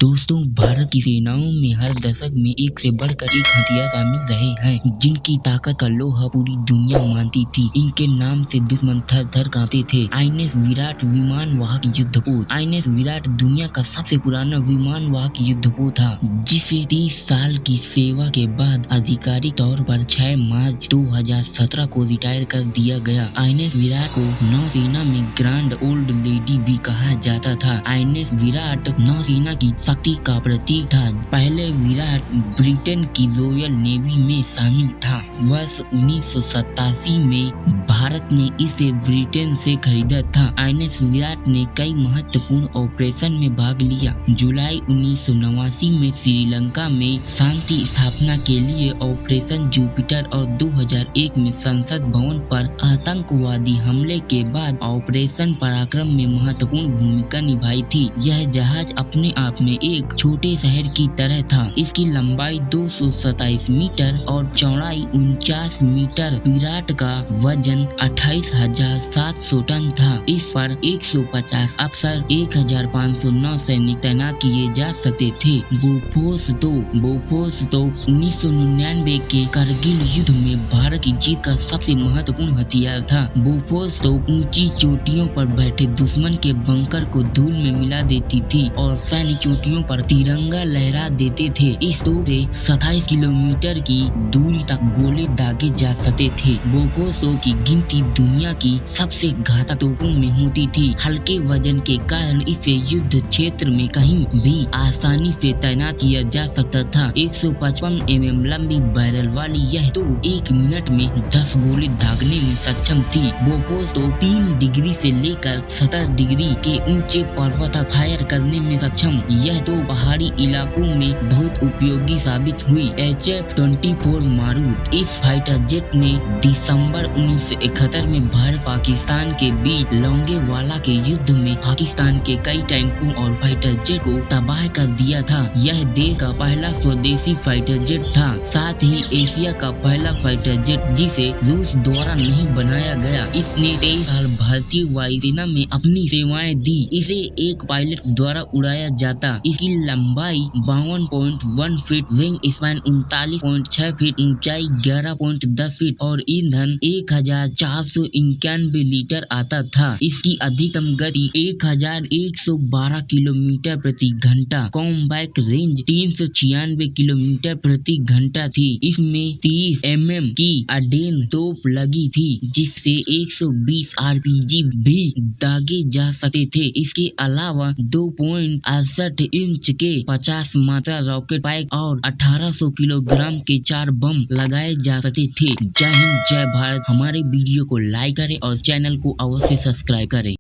दोस्तों, भारत की सेनाओं में हर दशक में एक से बढ़कर एक हथियार शामिल रहे हैं जिनकी ताकत का लोहा पूरी दुनिया मानती थी। इनके नाम से दुश्मन थर थर कांपते थे। आईएनएस विराट विमान वाहक युद्धपोत। आईएनएस विराट दुनिया का सबसे पुराना विमान वाहक युद्धपोत था, जिसे 30 साल की सेवा के बाद आधिकारिक तौर पर 6 मार्च 2017 को रिटायर कर दिया गया। आईएनएस विराट को नौसेना में ग्रैंड ओल्ड लेडी भी कहा जाता था। आईएनएस विराट नौसेना की शक्ति का प्रतीक था। पहले विराट ब्रिटेन की रॉयल नेवी में शामिल था। वर्ष 1987 में भारत ने इसे ब्रिटेन से खरीदा था। आईएनएस विराट ने कई महत्वपूर्ण ऑपरेशन में भाग लिया। जुलाई 1989 में श्रीलंका में शांति स्थापना के लिए ऑपरेशन जुपिटर और 2001 में संसद भवन पर आतंकवादी हमले के बाद ऑपरेशन पराक्रम में महत्वपूर्ण भूमिका निभाई थी। यह जहाज अपने आप में एक छोटे शहर की तरह था। इसकी लंबाई 227 मीटर और चौड़ाई 49 मीटर। विराट का वजन 28,700 टन था। इस पर 150 अफसर 1,509 सैनिक तैनात किए जा सकते थे। बोफोर्स तोप 1999 के करगिल युद्ध में भारत की जीत का सबसे महत्वपूर्ण हथियार था। बोफोर्स तोप ऊंची चोटियों पर बैठे दुश्मन के बंकर को धूल में मिला देती थी और सैन्य चोटियों पर तिरंगा लहरा देते थे। इस तोप से 27 किलोमीटर की दूरी तक गोले दागे जा सकते थे। बोफोर्स तोप की गिनती दुनिया की सबसे घातक तोपों में होती थी। हल्के वजन के कारण इसे युद्ध क्षेत्र में कहीं भी आसानी से तैनात किया जा सकता था। 155 mm लंबी बैरल वाली यह तोप 1 मिनट में 10 गोले दागने में सक्षम थी। बोफोर्स तोप 3 डिग्री से लेकर 70 डिग्री के ऊंचे पर्वत तक फायर करने में सक्षम। यह तो पहाड़ी इलाकों में बहुत उपयोगी साबित हुई। HF-24 Marut. इस फाइटर जेट ने दिसंबर 1971 में भारत पाकिस्तान के बीच लोंगेवाला के युद्ध में पाकिस्तान के कई टैंकों और फाइटर जेट को तबाह कर दिया था। यह देश का पहला स्वदेशी फाइटर जेट था, साथ ही एशिया का पहला फाइटर जेट जिसे रूस द्वारा नहीं बनाया गया। इसने 23 साल भारतीय वायुसेना में अपनी सेवाएं दी। इसे एक पायलट द्वारा उड़ाया जाता। इसकी लंबाई 52.1 फीट, विंग स्पैन 39.6 फीट, ऊंचाई 11.10 फीट और ईंधन 1491 लीटर आता था। इसकी अधिकतम गति 1112 किलोमीटर प्रति घंटा। कॉम्बैट रेंज 396 किलोमीटर प्रति घंटा थी। इसमें 30 mm की अडेन तोप लगी थी, जिससे 120 RPG भी दागे जा सकते थे। इसके अलावा 2.68 इंच के 50 मात्रा रॉकेट पैक और 1800 किलोग्राम के 4 बम लगाए जा सकते थे। जय हिंद, जय भारत। हमारे वीडियो को लाइक करें और चैनल को अवश्य सब्सक्राइब करें।